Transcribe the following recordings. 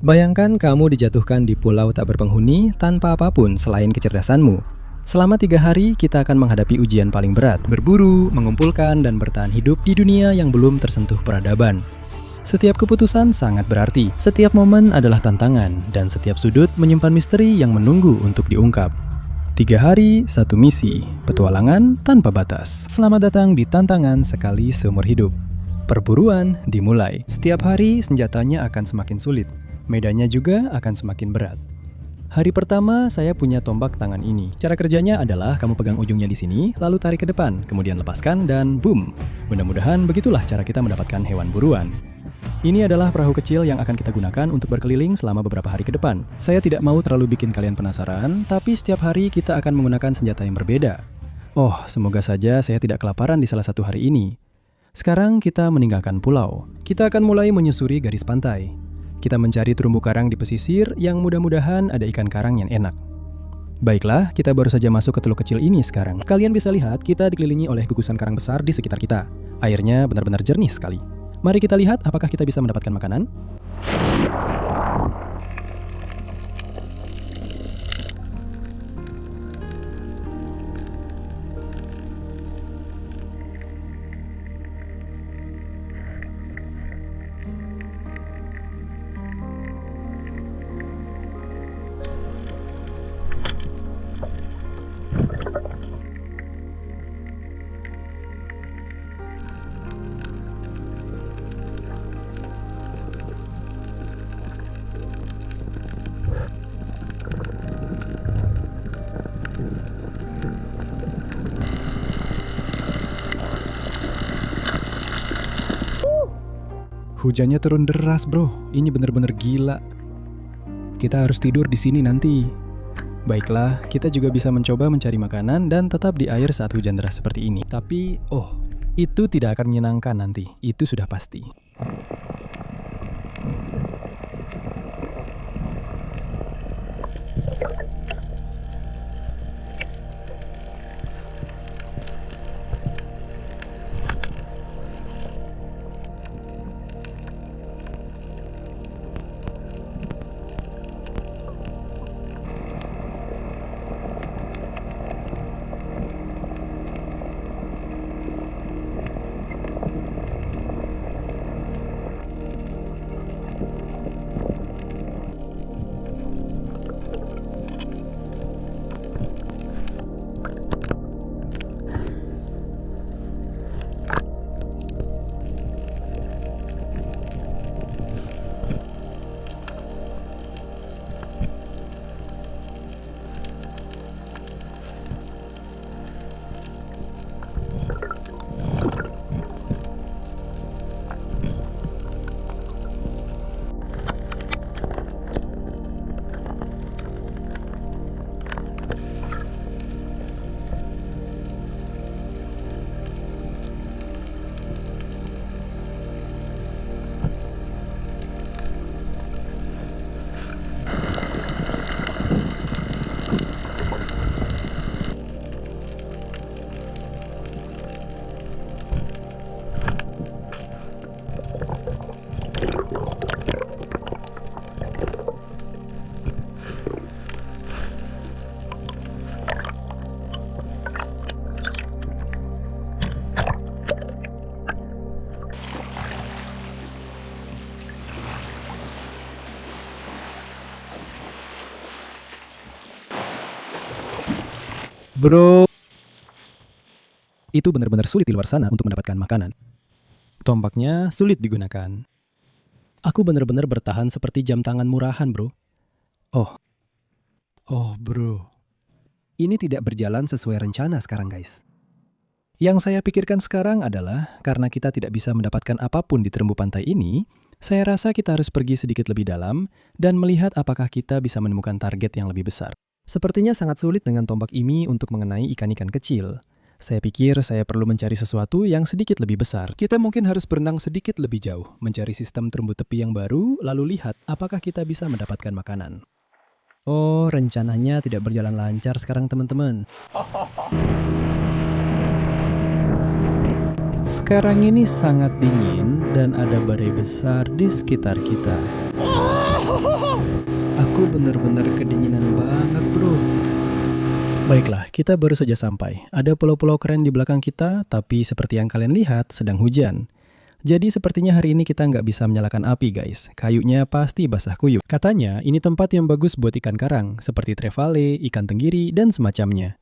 Bayangkan kamu dijatuhkan di pulau tak berpenghuni tanpa apapun selain kecerdasanmu. Selama 3 hari, kita akan menghadapi ujian paling berat, berburu, mengumpulkan, dan bertahan hidup di dunia yang belum tersentuh peradaban. Setiap keputusan sangat berarti, setiap momen adalah tantangan, dan setiap sudut menyimpan misteri yang menunggu untuk diungkap. 3 hari, 1 misi, petualangan tanpa batas. Selamat datang di tantangan sekali seumur hidup. Perburuan dimulai. Setiap hari senjatanya akan semakin sulit, medannya juga akan semakin berat. Hari pertama saya punya tombak tangan ini. Cara kerjanya adalah kamu pegang ujungnya di sini, lalu tarik ke depan, kemudian lepaskan dan boom. Mudah-mudahan begitulah cara kita mendapatkan hewan buruan. Ini adalah perahu kecil yang akan kita gunakan untuk berkeliling selama beberapa hari ke depan. Saya tidak mau terlalu bikin kalian penasaran, tapi setiap hari kita akan menggunakan senjata yang berbeda. Oh, semoga saja saya tidak kelaparan di salah satu hari ini. Sekarang kita meninggalkan pulau. Kita akan mulai menyusuri garis pantai. Kita mencari terumbu karang di pesisir yang mudah-mudahan ada ikan karang yang enak. Baiklah, kita baru saja masuk ke teluk kecil ini sekarang. Kalian bisa lihat kita dikelilingi oleh gugusan karang besar di sekitar kita. Airnya benar-benar jernih sekali. Mari kita lihat apakah kita bisa mendapatkan makanan. Hujannya turun deras, bro. Ini bener-bener gila. Kita harus tidur di sini nanti. Baiklah, kita juga bisa mencoba mencari makanan dan tetap di air saat hujan deras seperti ini. Tapi, itu tidak akan menyenangkan nanti. Itu sudah pasti. Bro, itu benar-benar sulit di luar sana untuk mendapatkan makanan. Tombaknya sulit digunakan. Aku benar-benar bertahan seperti jam tangan murahan, bro. Bro. Ini tidak berjalan sesuai rencana sekarang, guys. Yang saya pikirkan sekarang adalah, karena kita tidak bisa mendapatkan apapun di terumbu pantai ini, saya rasa kita harus pergi sedikit lebih dalam dan melihat apakah kita bisa menemukan target yang lebih besar. Sepertinya sangat sulit dengan tombak ini untuk mengenai ikan-ikan kecil. Saya pikir saya perlu mencari sesuatu yang sedikit lebih besar. Kita mungkin harus berenang sedikit lebih jauh, mencari sistem terumbu tepi yang baru, lalu lihat apakah kita bisa mendapatkan makanan. Oh, rencananya tidak berjalan lancar sekarang, teman-teman. Sekarang ini sangat dingin dan ada badai besar di sekitar kita. Aku bener-bener kedinginan banget, bro. Baiklah, kita baru saja sampai. Ada pulau-pulau keren di belakang kita, tapi seperti yang kalian lihat, sedang hujan. Jadi sepertinya hari ini kita nggak bisa menyalakan api, guys. Kayunya pasti basah kuyup. Katanya, ini tempat yang bagus buat ikan karang, seperti trevally, ikan tenggiri, dan semacamnya.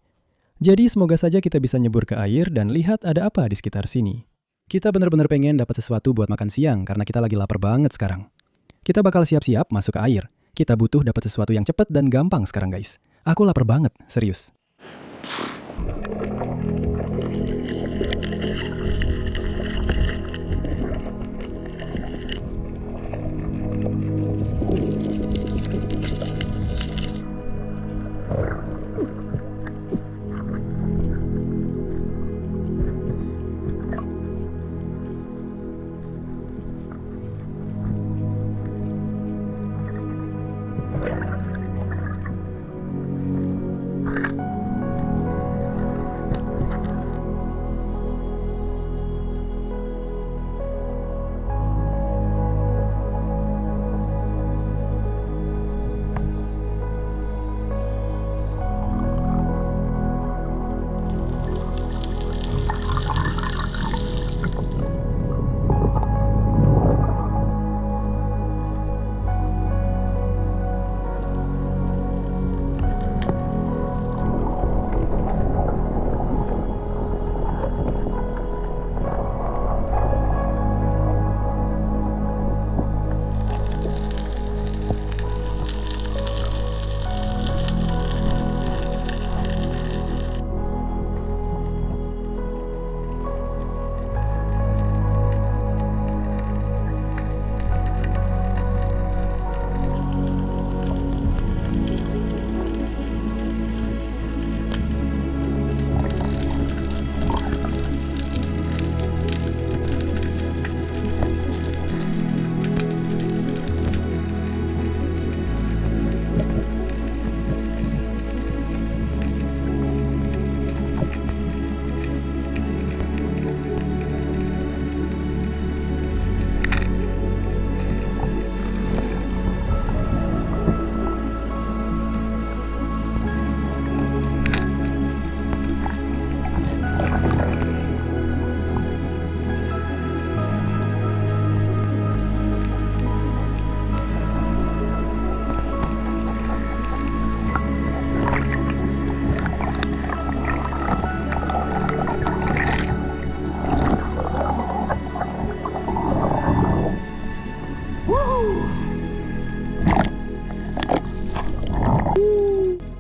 Jadi semoga saja kita bisa nyebur ke air dan lihat ada apa di sekitar sini. Kita bener-bener pengen dapat sesuatu buat makan siang, karena kita lagi lapar banget sekarang. Kita bakal siap-siap masuk ke air. Kita butuh dapat sesuatu yang cepat dan gampang sekarang, guys. Aku lapar banget, serius.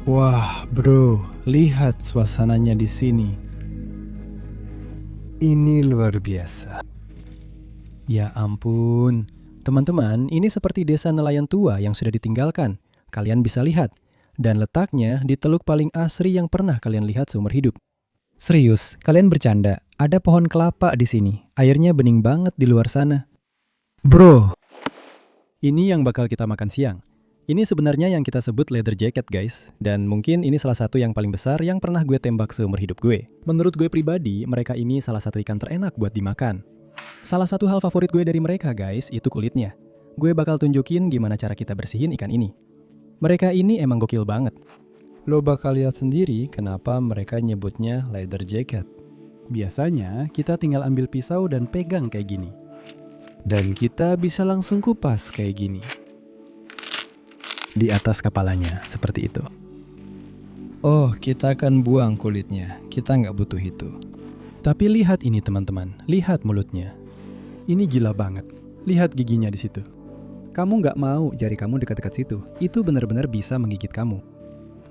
Wah, bro, lihat suasananya di sini. Ini luar biasa. Ya ampun. Teman-teman, ini seperti desa nelayan tua yang sudah ditinggalkan. Kalian bisa lihat. Dan letaknya di teluk paling asri yang pernah kalian lihat seumur hidup. Serius, kalian bercanda. Ada pohon kelapa di sini. Airnya bening banget di luar sana. Bro, ini yang bakal kita makan siang. Ini sebenarnya yang kita sebut leather jacket, guys. Dan mungkin ini salah satu yang paling besar yang pernah gue tembak seumur hidup gue. Menurut gue pribadi, mereka ini salah satu ikan terenak buat dimakan. Salah satu hal favorit gue dari mereka, guys, itu kulitnya. Gue bakal tunjukin gimana cara kita bersihin ikan ini. Mereka ini emang gokil banget. Lo bakal lihat sendiri kenapa mereka nyebutnya leather jacket. Biasanya, kita tinggal ambil pisau dan pegang kayak gini. Dan kita bisa langsung kupas kayak gini. Di atas kepalanya, seperti itu. Oh, kita akan buang kulitnya. Kita nggak butuh itu. Tapi lihat ini teman-teman, lihat mulutnya. Ini gila banget. Lihat giginya di situ. Kamu nggak mau jari kamu dekat-dekat situ. Itu benar-benar bisa menggigit kamu.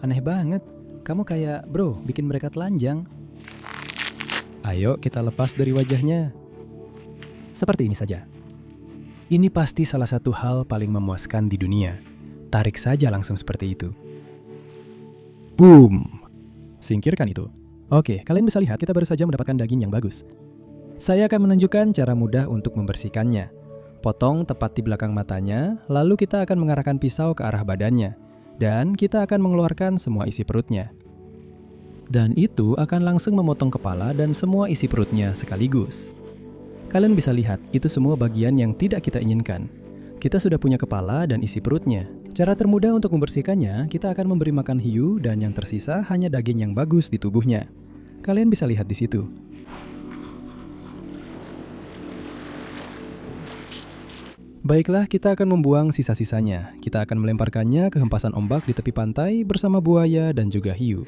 Aneh banget. Kamu kayak, bro, bikin mereka telanjang. Ayo kita lepas dari wajahnya. Seperti ini saja. Ini pasti salah satu hal paling memuaskan di dunia. Tarik saja langsung seperti itu. Boom! Singkirkan itu. Oke, kalian bisa lihat kita baru saja mendapatkan daging yang bagus. Saya akan menunjukkan cara mudah untuk membersihkannya. Potong tepat di belakang matanya, lalu kita akan mengarahkan pisau ke arah badannya. Dan kita akan mengeluarkan semua isi perutnya. Dan itu akan langsung memotong kepala dan semua isi perutnya sekaligus. Kalian bisa lihat, itu semua bagian yang tidak kita inginkan. Kita sudah punya kepala dan isi perutnya. Cara termudah untuk membersihkannya, kita akan memberi makan hiu dan yang tersisa hanya daging yang bagus di tubuhnya. Kalian bisa lihat di situ. Baiklah, kita akan membuang sisa-sisanya. Kita akan melemparkannya ke hempasan ombak di tepi pantai bersama buaya dan juga hiu.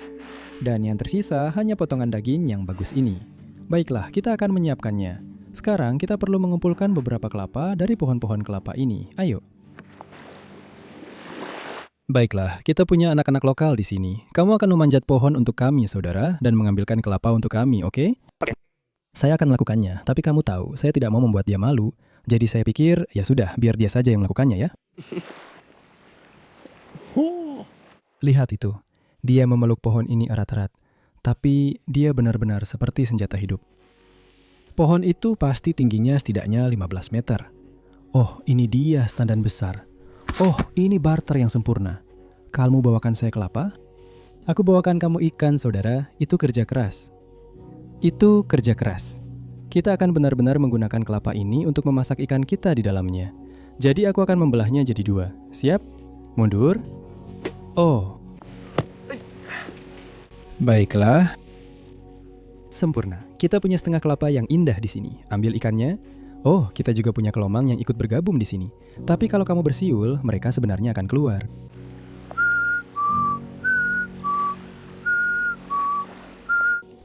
Dan yang tersisa hanya potongan daging yang bagus ini. Baiklah, kita akan menyiapkannya. Sekarang kita perlu mengumpulkan beberapa kelapa dari pohon-pohon kelapa ini. Ayo. Baiklah, kita punya anak-anak lokal di sini. Kamu akan memanjat pohon untuk kami, saudara, dan mengambilkan kelapa untuk kami, oke? Saya akan melakukannya, tapi kamu tahu, saya tidak mau membuat dia malu. Jadi saya pikir, ya sudah, biar dia saja yang melakukannya ya. Lihat itu, dia memeluk pohon ini erat-erat. Tapi dia benar-benar seperti senjata hidup. Pohon itu pasti tingginya setidaknya 15 meter. Oh, ini dia standar besar. Oh, ini barter yang sempurna. Kamu bawakan saya kelapa? Aku bawakan kamu ikan, saudara. Itu kerja keras. Itu kerja keras. Kita akan benar-benar menggunakan kelapa ini untuk memasak ikan kita di dalamnya. Jadi aku akan membelahnya jadi 2. Siap? Mundur. Oh. Baiklah. Sempurna. Kita punya setengah kelapa yang indah di sini. Ambil ikannya. Oh, kita juga punya kelomang yang ikut bergabung di sini. Tapi kalau kamu bersiul, mereka sebenarnya akan keluar.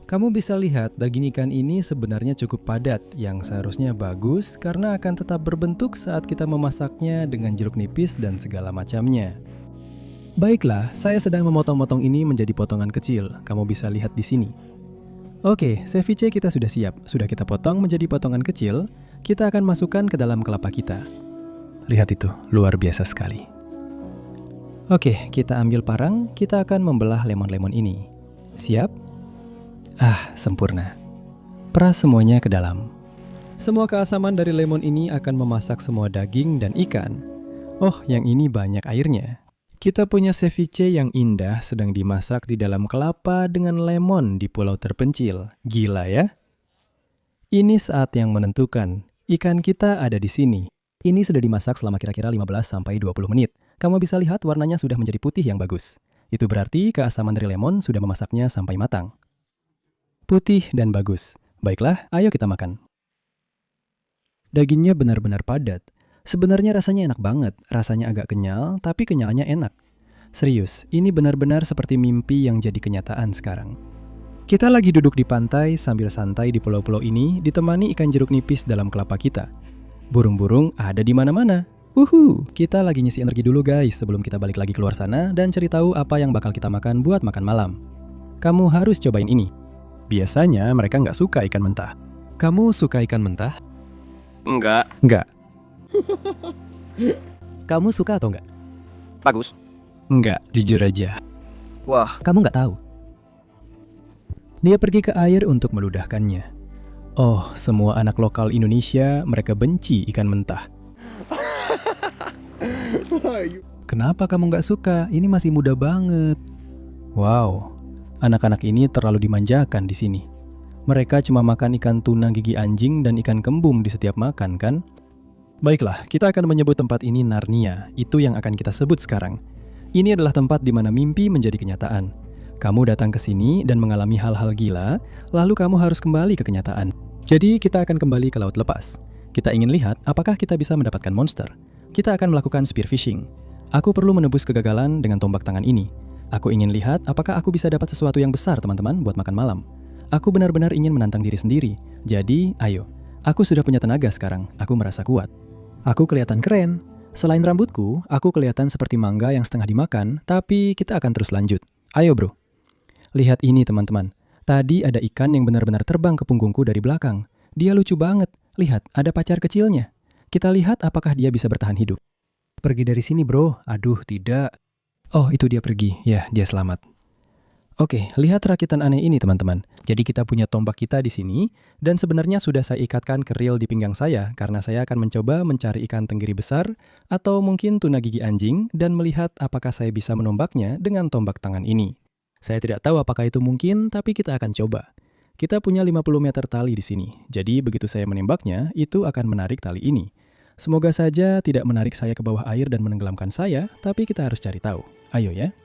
Kamu bisa lihat daging ikan ini sebenarnya cukup padat, yang seharusnya bagus karena akan tetap berbentuk saat kita memasaknya dengan jeruk nipis dan segala macamnya. Baiklah, saya sedang memotong-motong ini menjadi potongan kecil. Kamu bisa lihat di sini. Oke, ceviche kita sudah siap. Sudah kita potong menjadi potongan kecil, kita akan masukkan ke dalam kelapa kita. Lihat itu, luar biasa sekali. Oke, kita ambil parang, kita akan membelah lemon-lemon ini. Siap? Ah, sempurna. Peras semuanya ke dalam. Semua keasaman dari lemon ini akan memasak semua daging dan ikan. Oh, yang ini banyak airnya. Kita punya ceviche yang indah sedang dimasak di dalam kelapa dengan lemon di pulau terpencil. Gila ya? Ini saat yang menentukan. Ikan kita ada di sini. Ini sudah dimasak selama kira-kira 15-20 menit. Kamu bisa lihat warnanya sudah menjadi putih yang bagus. Itu berarti keasaman dari lemon sudah memasaknya sampai matang. Putih dan bagus. Baiklah, ayo kita makan. Dagingnya benar-benar padat. Sebenarnya rasanya enak banget, rasanya agak kenyal, tapi kenyalnya enak. Serius, ini benar-benar seperti mimpi yang jadi kenyataan sekarang. Kita lagi duduk di pantai sambil santai di pulau-pulau ini, ditemani ikan jeruk nipis dalam kelapa kita. Burung-burung ada di mana-mana. Kita lagi ngisi energi dulu guys, sebelum kita balik lagi keluar sana dan cari tahu apa yang bakal kita makan buat makan malam. Kamu harus cobain ini. Biasanya mereka nggak suka ikan mentah. Kamu suka ikan mentah? Enggak. Nggak. Kamu suka atau enggak? Bagus. Enggak, jujur aja. Wah. Kamu nggak tahu. Dia pergi ke air untuk meludahkannya. Oh, semua anak lokal Indonesia, mereka benci ikan mentah. Kenapa kamu nggak suka? Ini masih muda banget. Wow, anak-anak ini terlalu dimanjakan di sini. Mereka cuma makan ikan tuna gigi anjing dan ikan kembung di setiap makan, kan? Baiklah, kita akan menyebut tempat ini Narnia. Itu yang akan kita sebut sekarang. Ini adalah tempat di mana mimpi menjadi kenyataan. Kamu datang ke sini dan mengalami hal-hal gila, lalu kamu harus kembali ke kenyataan. Jadi kita akan kembali ke laut lepas. Kita ingin lihat apakah kita bisa mendapatkan monster. Kita akan melakukan spearfishing. Aku perlu menebus kegagalan dengan tombak tangan ini. Aku ingin lihat apakah aku bisa dapat sesuatu yang besar teman-teman buat makan malam. Aku benar-benar ingin menantang diri sendiri. Jadi, ayo. Aku sudah punya tenaga sekarang. Aku merasa kuat. Aku kelihatan keren. Selain rambutku, aku kelihatan seperti mangga yang setengah dimakan, tapi kita akan terus lanjut. Ayo bro. Lihat ini teman-teman. Tadi ada ikan yang benar-benar terbang ke punggungku dari belakang. Dia lucu banget. Lihat, ada pacar kecilnya. Kita lihat apakah dia bisa bertahan hidup. Pergi dari sini bro. Aduh, tidak. Oh, itu dia pergi. Ya, dia selamat. Oke, lihat rakitan aneh ini teman-teman. Jadi kita punya tombak kita di sini, dan sebenarnya sudah saya ikatkan ke reel di pinggang saya, karena saya akan mencoba mencari ikan tenggiri besar, atau mungkin tuna gigi anjing, dan melihat apakah saya bisa menombaknya dengan tombak tangan ini. Saya tidak tahu apakah itu mungkin, tapi kita akan coba. Kita punya 50 meter tali di sini, jadi begitu saya menembaknya, itu akan menarik tali ini. Semoga saja tidak menarik saya ke bawah air dan menenggelamkan saya, tapi kita harus cari tahu. Ayo ya.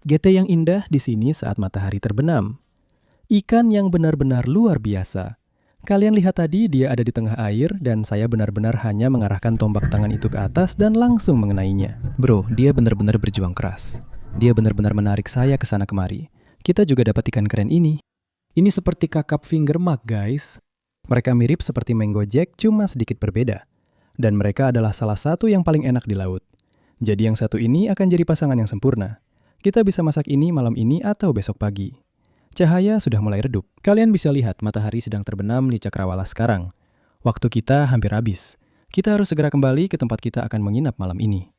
GT yang indah di sini saat matahari terbenam. Ikan yang benar-benar luar biasa. Kalian lihat tadi dia ada di tengah air dan saya benar-benar hanya mengarahkan tombak tangan itu ke atas dan langsung mengenainya. Bro, dia benar-benar berjuang keras. Dia benar-benar menarik saya ke sana kemari. Kita juga dapat ikan keren ini. Ini seperti kakap finger mug, guys. Mereka mirip seperti mango jack, cuma sedikit berbeda. Dan mereka adalah salah satu yang paling enak di laut. Jadi yang satu ini akan jadi pasangan yang sempurna. Kita bisa masak ini malam ini atau besok pagi. Cahaya sudah mulai redup. Kalian bisa lihat matahari sedang terbenam di Cakrawala sekarang. Waktu kita hampir habis. Kita harus segera kembali ke tempat kita akan menginap malam ini.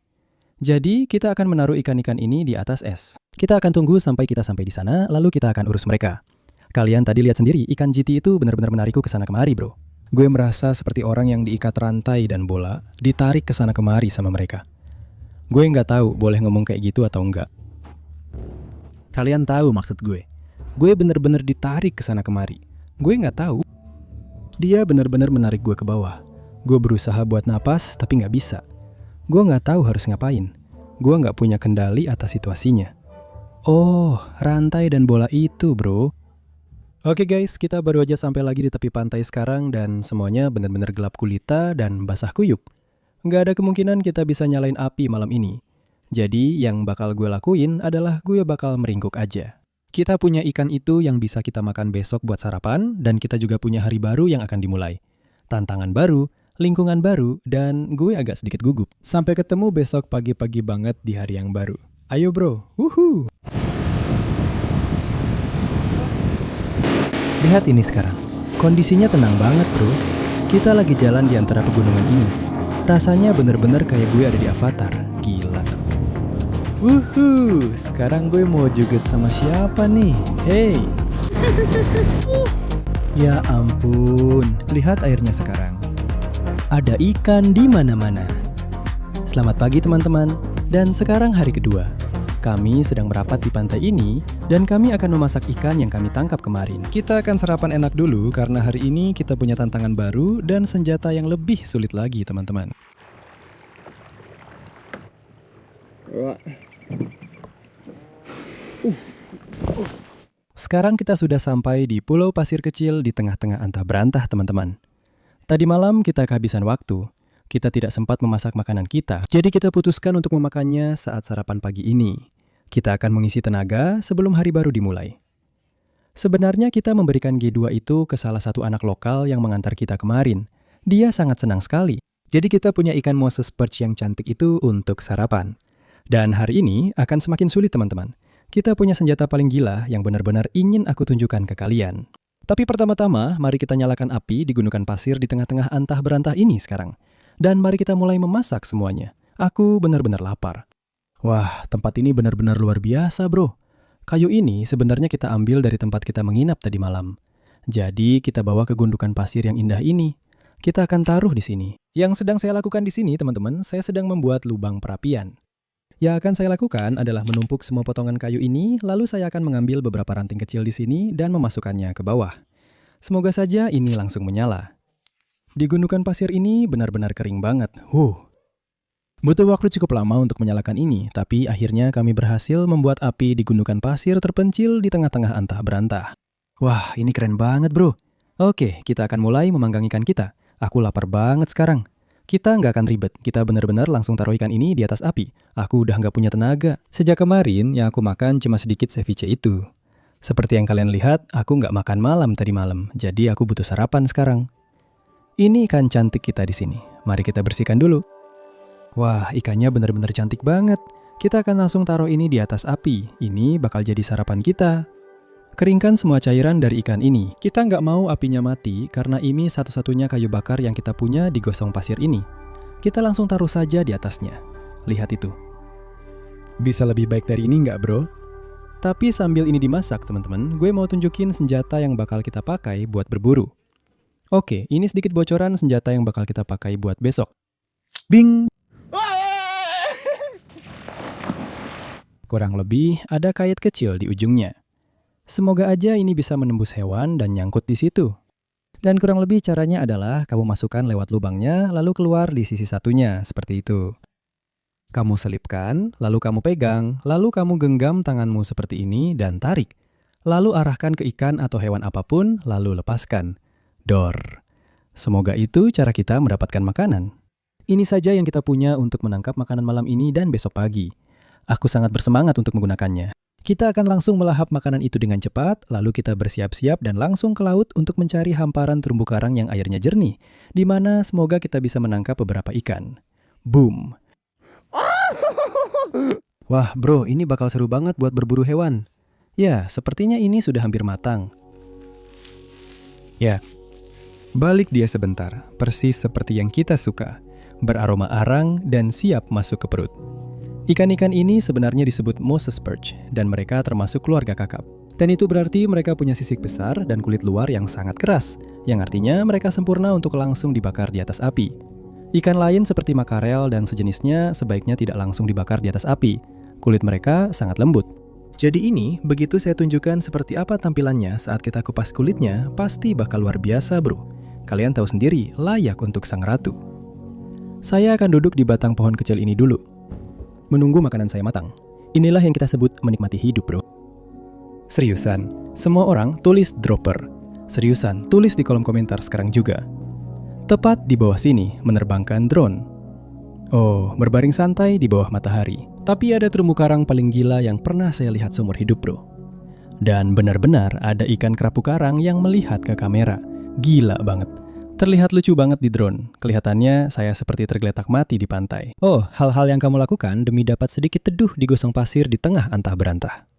Jadi, kita akan menaruh ikan-ikan ini di atas es. Kita akan tunggu sampai kita sampai di sana, lalu kita akan urus mereka. Kalian tadi lihat sendiri, ikan GT itu benar-benar menarikku ke sana kemari, bro. Gue merasa seperti orang yang diikat rantai dan bola, ditarik ke sana kemari sama mereka. Gue nggak tahu boleh ngomong kayak gitu atau enggak. Kalian tahu maksud gue. Gue bener-bener ditarik ke sana kemari. Gue nggak tahu. Dia bener-bener menarik gue ke bawah. Gue berusaha buat napas, tapi nggak bisa. Gue nggak tahu harus ngapain. Gue nggak punya kendali atas situasinya. Oh, rantai dan bola itu, bro. Oke guys, kita baru aja sampai lagi di tepi pantai sekarang dan semuanya bener-bener gelap gulita dan basah kuyup. Nggak ada kemungkinan kita bisa nyalain api malam ini. Jadi, yang bakal gue lakuin adalah gue bakal meringkuk aja. Kita punya ikan itu yang bisa kita makan besok buat sarapan, dan kita juga punya hari baru yang akan dimulai. Tantangan baru, lingkungan baru, dan gue agak sedikit gugup. Sampai ketemu besok pagi-pagi banget di hari yang baru. Ayo bro, wuhuu! Lihat ini sekarang, kondisinya tenang banget bro. Kita lagi jalan di antara pegunungan ini. Rasanya bener-bener kayak gue ada di Avatar, gila. Wuhuu, sekarang gue mau joget sama siapa nih? Hey! Ya ampun, lihat airnya sekarang. Ada ikan di mana-mana. Selamat pagi teman-teman, dan sekarang hari kedua. Kami sedang merapat di pantai ini, dan kami akan memasak ikan yang kami tangkap kemarin. Kita akan sarapan enak dulu, karena hari ini kita punya tantangan baru dan senjata yang lebih sulit lagi teman-teman. Sekarang kita sudah sampai di pulau pasir kecil di tengah-tengah antah berantah teman-teman. Tadi malam kita kehabisan waktu. Kita tidak sempat memasak makanan kita, jadi kita putuskan untuk memakannya saat sarapan pagi ini. Kita akan mengisi tenaga sebelum hari baru dimulai. Sebenarnya kita memberikan G2 itu ke salah satu anak lokal yang mengantar kita kemarin. Dia sangat senang sekali. Jadi kita punya ikan Moses perch yang cantik itu untuk sarapan. Dan hari ini akan semakin sulit teman-teman. Kita punya senjata paling gila yang benar-benar ingin aku tunjukkan ke kalian. Tapi pertama-tama, mari kita nyalakan api di gundukan pasir di tengah-tengah antah berantah ini sekarang. Dan mari kita mulai memasak semuanya. Aku benar-benar lapar. Wah, tempat ini benar-benar luar biasa, bro. Kayu ini sebenarnya kita ambil dari tempat kita menginap tadi malam. Jadi kita bawa ke gundukan pasir yang indah ini. Kita akan taruh di sini. Yang sedang saya lakukan di sini, teman-teman, saya sedang membuat lubang perapian. Yang akan saya lakukan adalah menumpuk semua potongan kayu ini, lalu saya akan mengambil beberapa ranting kecil di sini dan memasukkannya ke bawah. Semoga saja ini langsung menyala. Di gundukan pasir ini benar-benar kering banget. Butuh waktu cukup lama untuk menyalakan ini, tapi akhirnya kami berhasil membuat api di gundukan pasir terpencil di tengah-tengah antah berantah. Wah, ini keren banget, bro. Oke, kita akan mulai memanggang ikan kita. Aku lapar banget sekarang. Kita nggak akan ribet, kita benar-benar langsung taruh ikan ini di atas api. Aku udah nggak punya tenaga. Sejak kemarin, yang aku makan cuma sedikit ceviche itu. Seperti yang kalian lihat, aku nggak makan malam tadi malam, jadi aku butuh sarapan sekarang. Ini ikan cantik kita di sini. Mari kita bersihkan dulu. Wah, ikannya benar-benar cantik banget. Kita akan langsung taruh ini di atas api. Ini bakal jadi sarapan kita. Keringkan semua cairan dari ikan ini. Kita nggak mau apinya mati karena ini satu-satunya kayu bakar yang kita punya di gosong pasir ini. Kita langsung taruh saja di atasnya. Lihat itu. Bisa lebih baik dari ini nggak, bro? Tapi sambil ini dimasak, teman-teman, gue mau tunjukin senjata yang bakal kita pakai buat berburu. Oke, ini sedikit bocoran senjata yang bakal kita pakai buat besok. Bing! Kurang lebih ada kait kecil di ujungnya. Semoga aja ini bisa menembus hewan dan nyangkut di situ. Dan kurang lebih caranya adalah kamu masukkan lewat lubangnya, lalu keluar di sisi satunya, seperti itu. Kamu selipkan, lalu kamu pegang, lalu kamu genggam tanganmu seperti ini dan tarik. Lalu arahkan ke ikan atau hewan apapun, lalu lepaskan. Dor. Semoga itu cara kita mendapatkan makanan. Ini saja yang kita punya untuk menangkap makanan malam ini dan besok pagi. Aku sangat bersemangat untuk menggunakannya. Kita akan langsung melahap makanan itu dengan cepat, lalu kita bersiap-siap dan langsung ke laut untuk mencari hamparan terumbu karang yang airnya jernih, di mana semoga kita bisa menangkap beberapa ikan. Boom! Wah bro, ini bakal seru banget buat berburu hewan. Ya, sepertinya ini sudah hampir matang. Ya, balik dia sebentar, persis seperti yang kita suka. Beraroma arang dan siap masuk ke perut. Ikan-ikan ini sebenarnya disebut Moses perch dan mereka termasuk keluarga kakap. Dan itu berarti mereka punya sisik besar dan kulit luar yang sangat keras, yang artinya mereka sempurna untuk langsung dibakar di atas api. Ikan lain seperti makarel dan sejenisnya sebaiknya tidak langsung dibakar di atas api. Kulit mereka sangat lembut. Jadi ini, begitu saya tunjukkan seperti apa tampilannya saat kita kupas kulitnya, pasti bakal luar biasa bro. Kalian tahu sendiri, layak untuk sang ratu. Saya akan duduk di batang pohon kecil ini dulu, menunggu makanan saya matang. Inilah yang kita sebut menikmati hidup, bro. Seriusan, semua orang tulis dropper. Seriusan, tulis di kolom komentar sekarang juga. Tepat di bawah sini, menerbangkan drone. Oh, berbaring santai di bawah matahari. Tapi ada terumbu karang paling gila yang pernah saya lihat seumur hidup, bro. Dan benar-benar ada ikan kerapu karang yang melihat ke kamera. Gila banget. Terlihat lucu banget di drone. Kelihatannya saya seperti tergeletak mati di pantai. Oh, hal-hal yang kamu lakukan demi dapat sedikit teduh di gosong pasir di tengah antah berantah.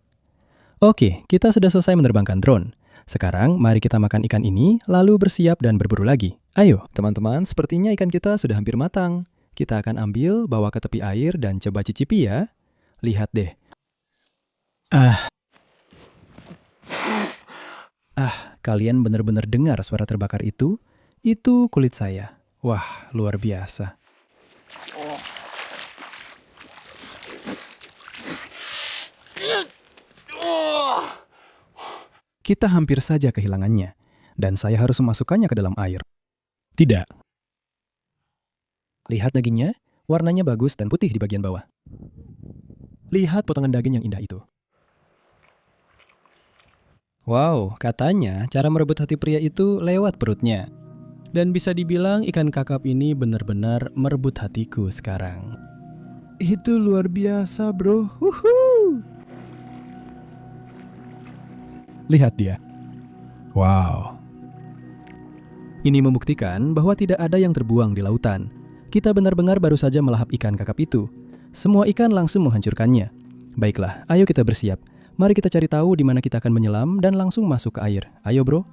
Oke, kita sudah selesai menerbangkan drone. Sekarang mari kita makan ikan ini, lalu bersiap dan berburu lagi. Ayo, teman-teman, sepertinya ikan kita sudah hampir matang. Kita akan ambil, bawa ke tepi air dan coba cicipi ya. Lihat deh. Kalian benar-benar dengar suara terbakar itu? Itu kulit saya. Wah, luar biasa. Kita hampir saja kehilangannya, dan saya harus memasukkannya ke dalam air. Tidak. Lihat dagingnya, warnanya bagus dan putih di bagian bawah. Lihat potongan daging yang indah itu. Wow, katanya cara merebut hati pria itu lewat perutnya. Dan bisa dibilang ikan kakap ini benar-benar merebut hatiku sekarang. Itu luar biasa, bro. Lihat dia. Wow. Ini membuktikan bahwa tidak ada yang terbuang di lautan. Kita benar-benar baru saja melahap ikan kakap itu. Semua ikan langsung menghancurkannya. Baiklah, ayo kita bersiap. Mari kita cari tahu di mana kita akan menyelam dan langsung masuk ke air. Ayo bro.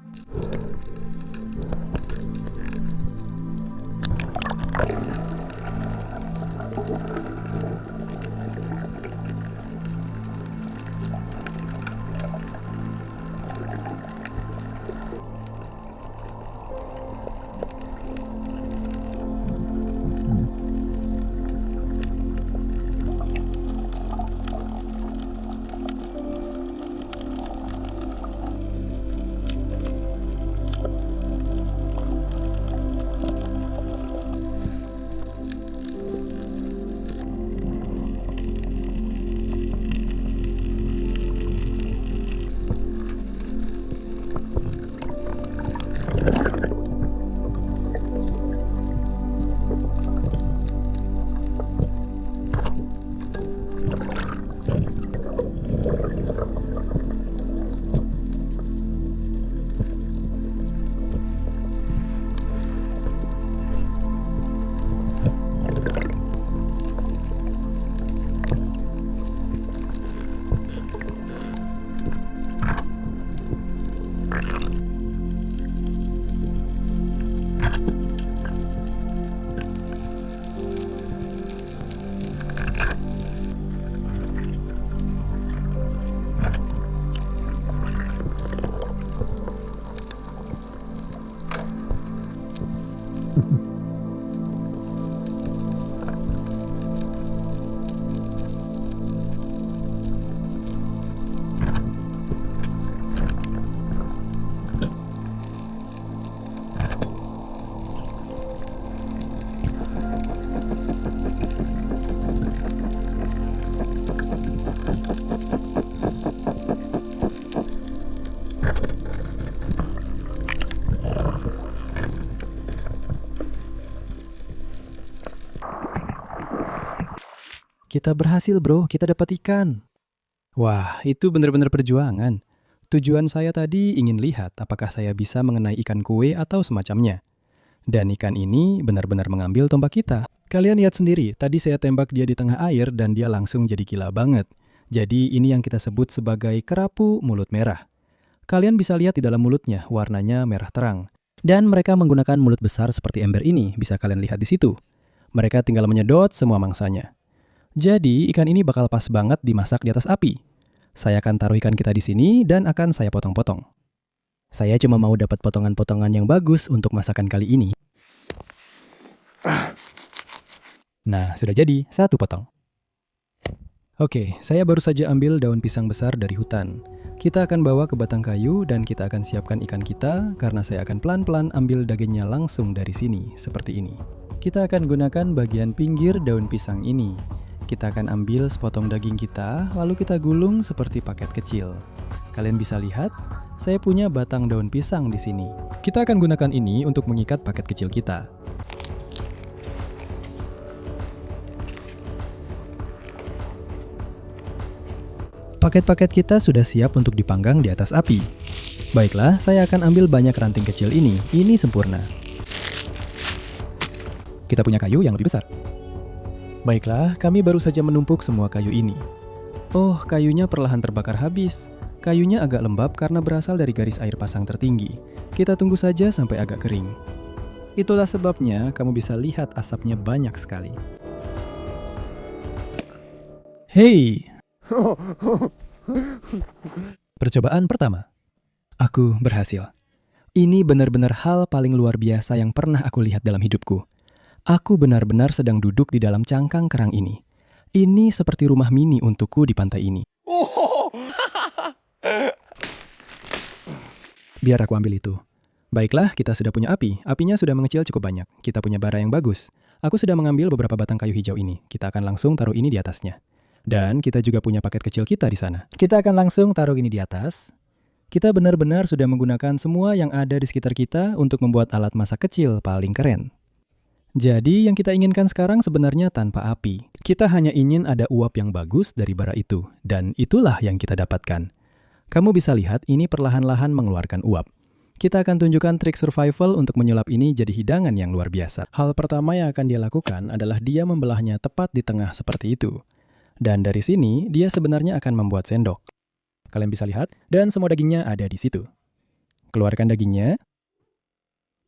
Kita berhasil bro, kita dapat ikan. Wah, itu benar-benar perjuangan. Tujuan saya tadi ingin lihat apakah saya bisa mengenai ikan kue atau semacamnya. Dan ikan ini benar-benar mengambil tombak kita. Kalian lihat sendiri, tadi saya tembak dia di tengah air dan dia langsung jadi gila banget. Jadi ini yang kita sebut sebagai kerapu mulut merah. Kalian bisa lihat di dalam mulutnya, warnanya merah terang. Dan mereka menggunakan mulut besar seperti ember ini, bisa kalian lihat di situ. Mereka tinggal menyedot semua mangsanya. Jadi, ikan ini bakal pas banget dimasak di atas api. Saya akan taruh ikan kita di sini dan akan saya potong-potong. Saya cuma mau dapat potongan-potongan yang bagus untuk masakan kali ini. Nah, sudah jadi, 1 potong. Oke, saya baru saja ambil daun pisang besar dari hutan. Kita akan bawa ke batang kayu dan kita akan siapkan ikan kita karena saya akan pelan-pelan ambil dagingnya langsung dari sini, seperti ini. Kita akan gunakan bagian pinggir daun pisang ini. Kita akan ambil sepotong daging kita, lalu kita gulung seperti paket kecil. Kalian bisa lihat, saya punya batang daun pisang di sini. Kita akan gunakan ini untuk mengikat paket kecil kita. Paket-paket kita sudah siap untuk dipanggang di atas api. Baiklah, saya akan ambil banyak ranting kecil ini. Ini sempurna. Kita punya kayu yang lebih besar. Baiklah, kami baru saja menumpuk semua kayu ini. Oh, kayunya perlahan terbakar habis. Kayunya agak lembab karena berasal dari garis air pasang tertinggi. Kita tunggu saja sampai agak kering. Itulah sebabnya kamu bisa lihat asapnya banyak sekali. Hey! Percobaan pertama. Aku berhasil. Ini benar-benar hal paling luar biasa yang pernah aku lihat dalam hidupku. Aku benar-benar sedang duduk di dalam cangkang kerang ini. Ini seperti rumah mini untukku di pantai ini. Biar aku ambil itu. Baiklah, kita sudah punya api. Apinya sudah mengecil cukup banyak. Kita punya bara yang bagus. Aku sudah mengambil beberapa batang kayu hijau ini. Kita akan langsung taruh ini di atasnya. Dan kita juga punya paket kecil kita di sana. Kita akan langsung taruh ini di atas. Kita benar-benar sudah menggunakan semua yang ada di sekitar kita untuk membuat alat masak kecil paling keren. Jadi yang kita inginkan sekarang sebenarnya tanpa api. Kita hanya ingin ada uap yang bagus dari bara itu. Dan itulah yang kita dapatkan. Kamu bisa lihat ini perlahan-lahan mengeluarkan uap. Kita akan tunjukkan trik survival untuk menyulap ini jadi hidangan yang luar biasa. Hal pertama yang akan dia lakukan adalah dia membelahnya tepat di tengah seperti itu. Dan dari sini dia sebenarnya akan membuat sendok. Kalian bisa lihat, dan semua dagingnya ada di situ. Keluarkan dagingnya.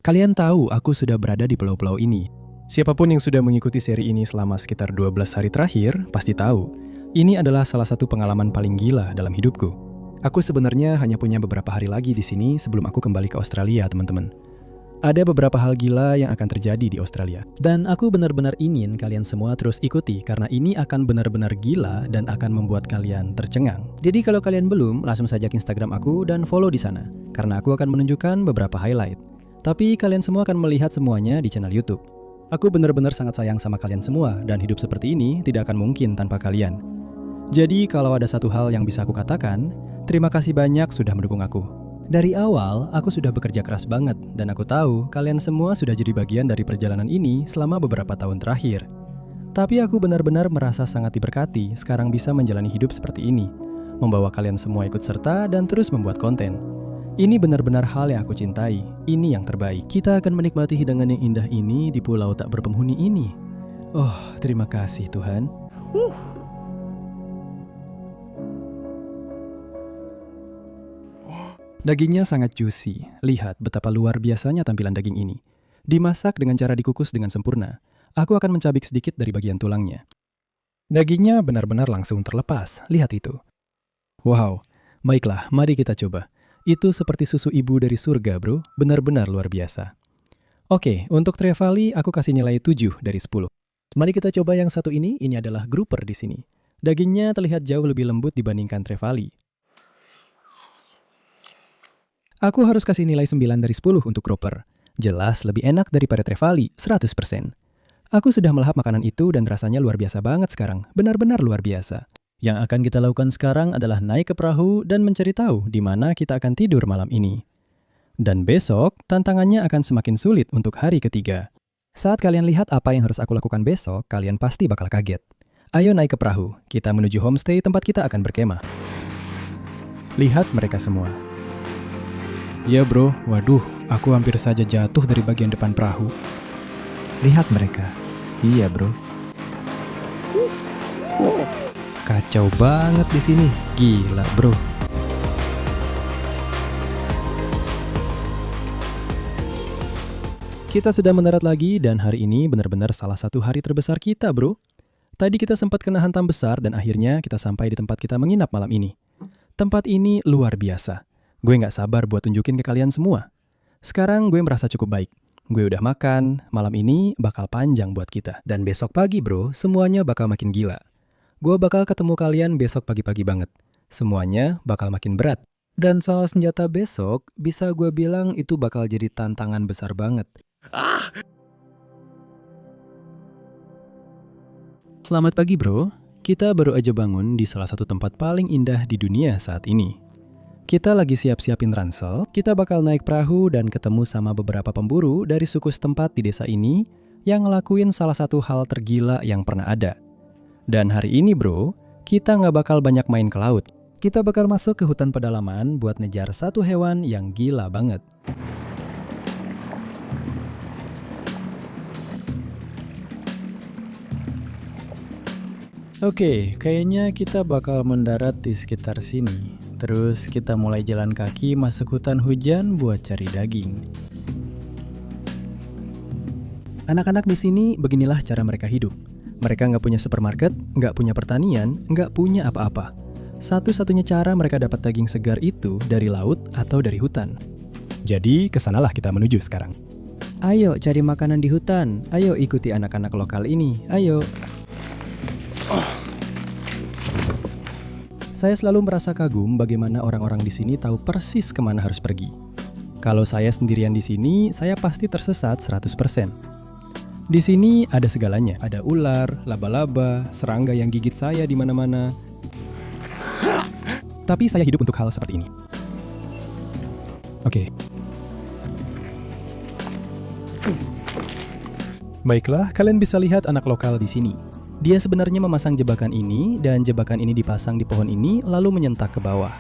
Kalian tahu aku sudah berada di pulau-pulau ini. Siapapun yang sudah mengikuti seri ini selama sekitar 12 hari terakhir, pasti tahu. Ini adalah salah satu pengalaman paling gila dalam hidupku. Aku sebenarnya hanya punya beberapa hari lagi di sini sebelum aku kembali ke Australia, teman-teman. Ada beberapa hal gila yang akan terjadi di Australia. Dan aku benar-benar ingin kalian semua terus ikuti karena ini akan benar-benar gila dan akan membuat kalian tercengang. Jadi kalau kalian belum, langsung saja ke Instagram aku dan follow di sana. Karena aku akan menunjukkan beberapa highlight. Tapi kalian semua akan melihat semuanya di channel YouTube. Aku benar-benar sangat sayang sama kalian semua dan hidup seperti ini tidak akan mungkin tanpa kalian. Jadi kalau ada satu hal yang bisa aku katakan, terima kasih banyak sudah mendukung aku. Dari awal, aku sudah bekerja keras banget, dan aku tahu kalian semua sudah jadi bagian dari perjalanan ini selama beberapa tahun terakhir. Tapi aku benar-benar merasa sangat diberkati sekarang bisa menjalani hidup seperti ini, membawa kalian semua ikut serta dan terus membuat konten. Ini benar-benar hal yang aku cintai, ini yang terbaik. Kita akan menikmati hidangan yang indah ini di pulau tak berpenghuni ini. Oh, terima kasih Tuhan. Dagingnya sangat juicy. Lihat betapa luar biasanya tampilan daging ini. Dimasak dengan cara dikukus dengan sempurna. Aku akan mencabik sedikit dari bagian tulangnya. Dagingnya benar-benar langsung terlepas. Lihat itu. Wow, baiklah, mari kita coba. Itu seperti susu ibu dari surga, bro. Benar-benar luar biasa. Oke, untuk trevally aku kasih nilai 7 dari 10. Mari kita coba yang satu ini adalah grouper di sini. Dagingnya terlihat jauh lebih lembut dibandingkan trevally. Aku harus kasih nilai 9 dari 10 untuk grouper. Jelas lebih enak daripada trevally, 100%. Aku sudah melahap makanan itu dan rasanya luar biasa banget sekarang. Benar-benar luar biasa. Yang akan kita lakukan sekarang adalah naik ke perahu dan mencari tahu di mana kita akan tidur malam ini. Dan besok, tantangannya akan semakin sulit untuk hari ketiga. Saat kalian lihat apa yang harus aku lakukan besok, kalian pasti bakal kaget. Ayo naik ke perahu, kita menuju homestay tempat kita akan berkemah. Lihat mereka semua. Ya bro, waduh, aku hampir saja jatuh dari bagian depan perahu. Lihat mereka. Iya bro. Kacau banget di sini. Gila bro. Kita sudah mendarat lagi dan hari ini benar-benar salah satu hari terbesar kita bro. Tadi kita sempat kena hantam besar dan akhirnya kita sampai di tempat kita menginap malam ini. Tempat ini luar biasa. Gue gak sabar buat tunjukin ke kalian semua. Sekarang gue merasa cukup baik. Gue udah makan, malam ini bakal panjang buat kita. Dan besok pagi bro, semuanya bakal makin gila. Gue bakal ketemu kalian besok pagi-pagi banget. Semuanya bakal makin berat. Dan soal senjata besok, bisa gue bilang itu bakal jadi tantangan besar banget. Selamat pagi bro, kita baru aja bangun di salah satu tempat paling indah di dunia saat ini. Kita lagi siap-siapin ransel, kita bakal naik perahu dan ketemu sama beberapa pemburu dari suku setempat di desa ini yang ngelakuin salah satu hal tergila yang pernah ada. Dan hari ini bro, kita nggak bakal banyak main ke laut. Kita bakal masuk ke hutan pedalaman buat ngejar satu hewan yang gila banget. Oke, kayaknya kita bakal mendarat di sekitar sini. Terus kita mulai jalan kaki masuk hutan hujan buat cari daging. Anak-anak di sini beginilah cara mereka hidup. Mereka nggak punya supermarket, nggak punya pertanian, nggak punya apa-apa. Satu-satunya cara mereka dapat daging segar itu dari laut atau dari hutan. Jadi kesanalah kita menuju sekarang. Ayo cari makanan di hutan. Ayo ikuti anak-anak lokal ini. Ayo. Saya selalu merasa kagum bagaimana orang-orang di sini tahu persis kemana harus pergi. Kalau saya sendirian di sini, saya pasti tersesat 100%. Di sini ada segalanya. Ada ular, laba-laba, serangga yang gigit saya di mana-mana. Tapi saya hidup untuk hal seperti ini. Oke. Baiklah, kalian bisa lihat anak lokal di sini. Dia sebenarnya memasang jebakan ini, dan jebakan ini dipasang di pohon ini, lalu menyentak ke bawah.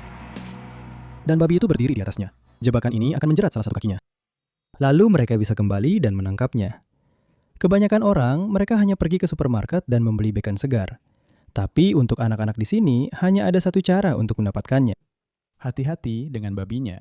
Dan babi itu berdiri di atasnya. Jebakan ini akan menjerat salah satu kakinya. Lalu mereka bisa kembali dan menangkapnya. Kebanyakan orang, mereka hanya pergi ke supermarket dan membeli bacon segar. Tapi untuk anak-anak di sini, hanya ada satu cara untuk mendapatkannya. Hati-hati dengan babinya.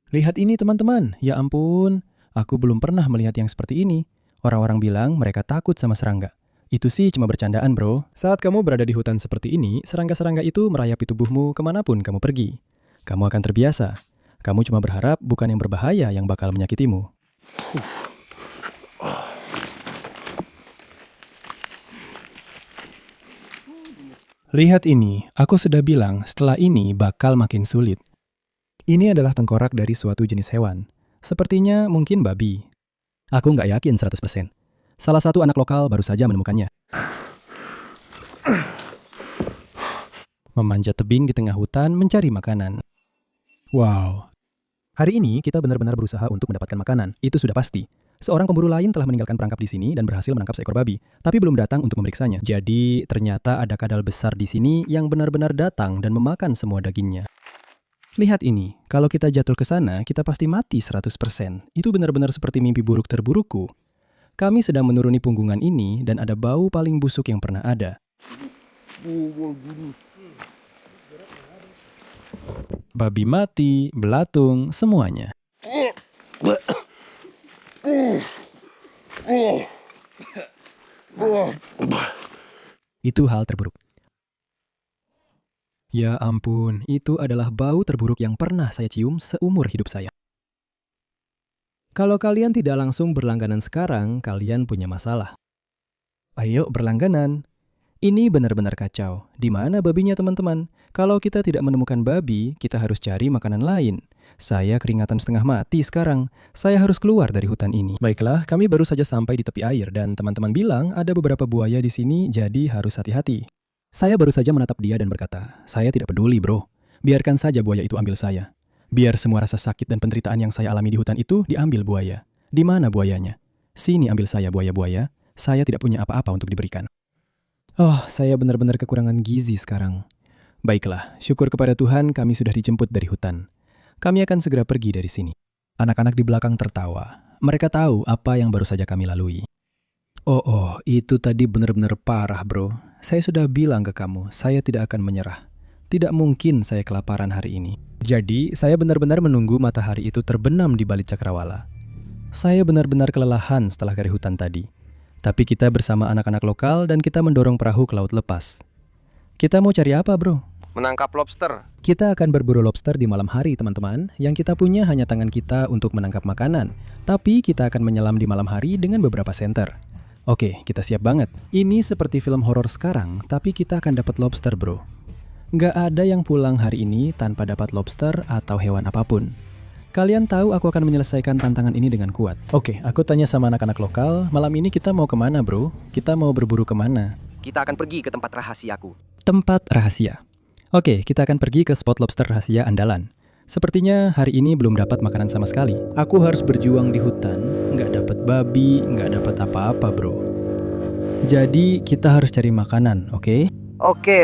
Lihat ini teman-teman, ya ampun, aku belum pernah melihat yang seperti ini. Orang-orang bilang mereka takut sama serangga. Itu sih cuma bercandaan bro. Saat kamu berada di hutan seperti ini, serangga-serangga itu merayapi tubuhmu kemanapun kamu pergi. Kamu akan terbiasa. Kamu cuma berharap bukan yang berbahaya yang bakal menyakitimu. Lihat ini, aku sudah bilang setelah ini bakal makin sulit. Ini adalah tengkorak dari suatu jenis hewan. Sepertinya mungkin babi. Aku nggak yakin 100%. Salah satu anak lokal baru saja menemukannya. Memanjat tebing di tengah hutan mencari makanan. Wow. Hari ini kita benar-benar berusaha untuk mendapatkan makanan. Itu sudah pasti. Seorang pemburu lain telah meninggalkan perangkap di sini dan berhasil menangkap seekor babi, tapi belum datang untuk memeriksanya. Jadi, ternyata ada kadal besar di sini yang benar-benar datang dan memakan semua dagingnya. Lihat ini, kalau kita jatuh ke sana, kita pasti mati 100%. Itu benar-benar seperti mimpi buruk terburukku. Kami sedang menuruni punggungan ini dan ada bau paling busuk yang pernah ada. Babi mati, belatung, semuanya. Itu hal terburuk. Ya ampun, itu adalah bau terburuk yang pernah saya cium seumur hidup saya. Kalau kalian tidak langsung berlangganan sekarang, kalian punya masalah. Ayo berlangganan. Ini benar-benar kacau. Di mana babinya teman-teman? Kalau kita tidak menemukan babi, kita harus cari makanan lain. Saya keringatan setengah mati sekarang. Saya harus keluar dari hutan ini. Baiklah, kami baru saja sampai di tepi air dan teman-teman bilang ada beberapa buaya di sini, jadi harus hati-hati. Saya baru saja menatap dia dan berkata, saya tidak peduli bro. Biarkan saja buaya itu ambil saya. Biar semua rasa sakit dan penderitaan yang saya alami di hutan itu diambil buaya. Di mana buayanya? Sini ambil saya buaya-buaya. Saya tidak punya apa-apa untuk diberikan. Oh, saya benar-benar kekurangan gizi sekarang. Baiklah, syukur kepada Tuhan kami sudah dijemput dari hutan. Kami akan segera pergi dari sini. Anak-anak di belakang tertawa. Mereka tahu apa yang baru saja kami lalui. Oh, itu tadi benar-benar parah bro. Saya sudah bilang ke kamu, saya tidak akan menyerah. Tidak mungkin saya kelaparan hari ini. Jadi, saya benar-benar menunggu matahari itu terbenam di balik cakrawala. Saya benar-benar kelelahan setelah dari hutan tadi. Tapi kita bersama anak-anak lokal dan kita mendorong perahu ke laut lepas. Kita mau cari apa bro? Menangkap lobster. Kita akan berburu lobster di malam hari teman-teman. Yang kita punya hanya tangan kita untuk menangkap makanan. Tapi kita akan menyelam di malam hari dengan beberapa senter. Oke, kita siap banget. Ini seperti film horor sekarang, tapi kita akan dapat lobster bro. Nggak ada yang pulang hari ini tanpa dapat lobster atau hewan apapun. Kalian tahu aku akan menyelesaikan tantangan ini dengan kuat. Oke, aku tanya sama anak-anak lokal, malam ini kita mau kemana bro? Kita mau berburu kemana? Kita akan pergi ke tempat rahasiaku. Tempat rahasia. Oke, kita akan pergi ke spot lobster rahasia andalan. Sepertinya hari ini belum dapat makanan sama sekali. Aku harus berjuang di hutan, nggak dapat babi, nggak dapat apa-apa bro. Jadi kita harus cari makanan, oke?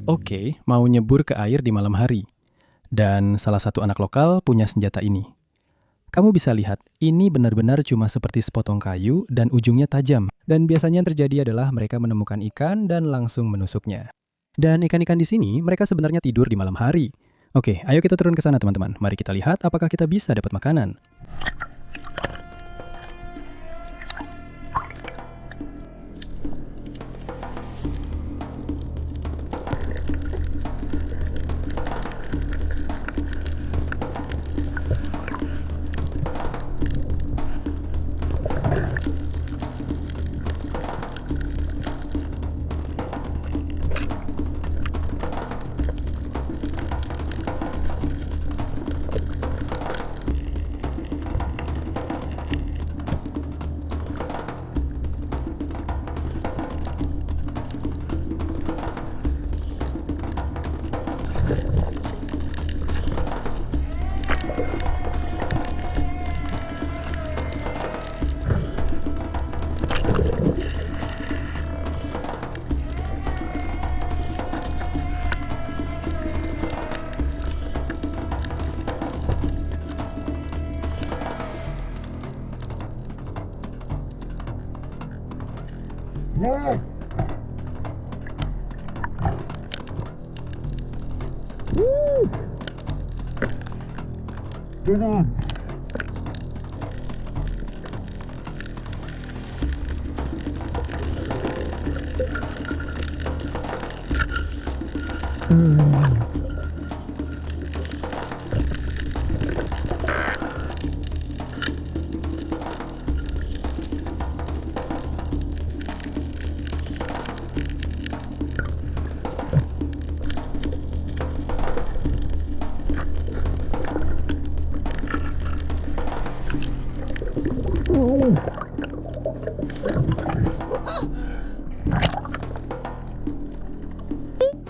Oke, mau nyebur ke air di malam hari. Dan salah satu anak lokal punya senjata ini. Kamu bisa lihat, ini benar-benar cuma seperti sepotong kayu dan ujungnya tajam. Dan biasanya yang terjadi adalah mereka menemukan ikan dan langsung menusuknya. Dan ikan-ikan di sini, mereka sebenarnya tidur di malam hari. Oke, ayo kita turun ke sana teman-teman. Mari kita lihat apakah kita bisa dapat makanan.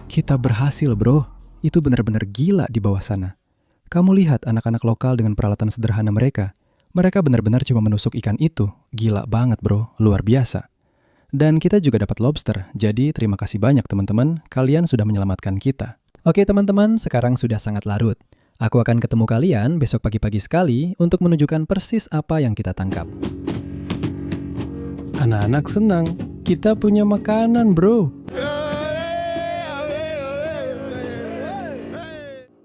Kita berhasil, bro. Itu benar-benar gila di bawah sana. Kamu lihat anak-anak lokal dengan peralatan sederhana mereka. Mereka benar-benar cuma menusuk ikan itu. Gila banget, bro. Luar biasa. Dan kita juga dapat lobster. Jadi terima kasih banyak teman-teman. Kalian sudah menyelamatkan kita. Oke teman-teman, sekarang sudah sangat larut. Aku akan ketemu kalian besok pagi-pagi sekali untuk menunjukkan persis apa yang kita tangkap. Anak-anak senang. Kita punya makanan, bro.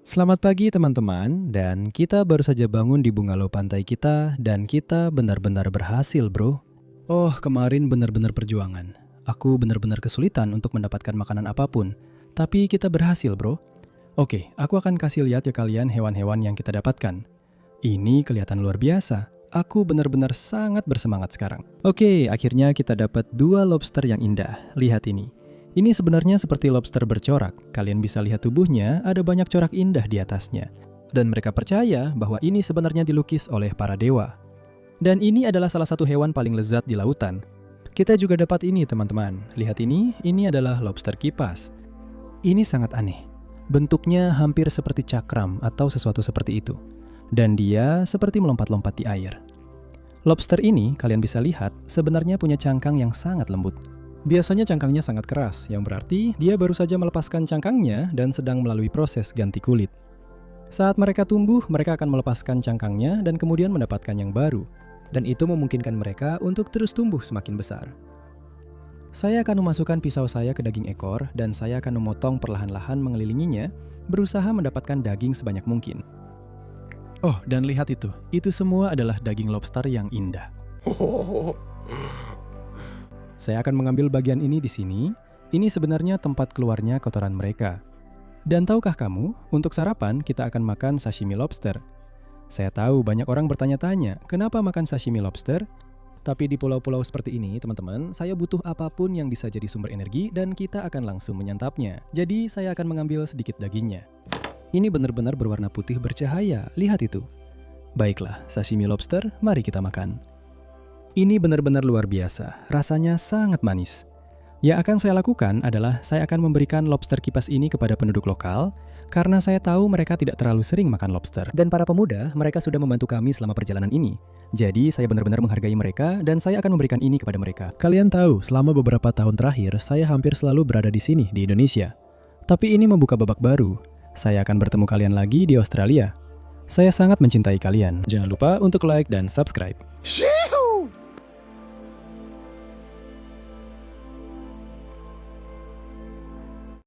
Selamat pagi teman-teman, dan kita baru saja bangun di bungalow pantai kita, dan kita benar-benar berhasil, bro. Oh, kemarin benar-benar perjuangan. Aku benar-benar kesulitan untuk mendapatkan makanan apapun, tapi kita berhasil, bro. Oke, aku akan kasih lihat ya kalian hewan-hewan yang kita dapatkan. Ini kelihatan luar biasa. Aku benar-benar sangat bersemangat sekarang. Oke, akhirnya kita dapat 2 lobster yang indah. Lihat ini. Ini sebenarnya seperti lobster bercorak. Kalian bisa lihat tubuhnya, ada banyak corak indah di atasnya. Dan mereka percaya bahwa ini sebenarnya dilukis oleh para dewa. Dan ini adalah salah satu hewan paling lezat di lautan. Kita juga dapat ini teman-teman. Lihat ini adalah lobster kipas. Ini sangat aneh. Bentuknya hampir seperti cakram atau sesuatu seperti itu. Dan dia seperti melompat-lompat di air. Lobster ini, kalian bisa lihat, sebenarnya punya cangkang yang sangat lembut. Biasanya cangkangnya sangat keras, yang berarti dia baru saja melepaskan cangkangnya dan sedang melalui proses ganti kulit. Saat mereka tumbuh, mereka akan melepaskan cangkangnya dan kemudian mendapatkan yang baru. Dan itu memungkinkan mereka untuk terus tumbuh semakin besar. Saya akan memasukkan pisau saya ke daging ekor dan saya akan memotong perlahan-lahan mengelilinginya, berusaha mendapatkan daging sebanyak mungkin. Oh, dan lihat itu semua adalah daging lobster yang indah. Saya akan mengambil bagian ini di sini. Ini sebenarnya tempat keluarnya kotoran mereka. Dan tahukah kamu, untuk sarapan kita akan makan sashimi lobster. Saya tahu banyak orang bertanya-tanya, kenapa makan sashimi lobster? Tapi di pulau-pulau seperti ini, teman-teman, saya butuh apapun yang bisa jadi sumber energi dan kita akan langsung menyantapnya. Jadi saya akan mengambil sedikit dagingnya. Ini benar-benar berwarna putih bercahaya, lihat itu. Baiklah, sashimi lobster, mari kita makan. Ini benar-benar luar biasa, rasanya sangat manis. Yang akan saya lakukan adalah saya akan memberikan lobster kipas ini kepada penduduk lokal, karena saya tahu mereka tidak terlalu sering makan lobster. Dan para pemuda, mereka sudah membantu kami selama perjalanan ini. Jadi saya benar-benar menghargai mereka dan saya akan memberikan ini kepada mereka. Kalian tahu, selama beberapa tahun terakhir, saya hampir selalu berada di sini, di Indonesia. Tapi ini membuka babak baru. Saya akan bertemu kalian lagi di Australia. Saya sangat mencintai kalian. Jangan lupa untuk like dan subscribe.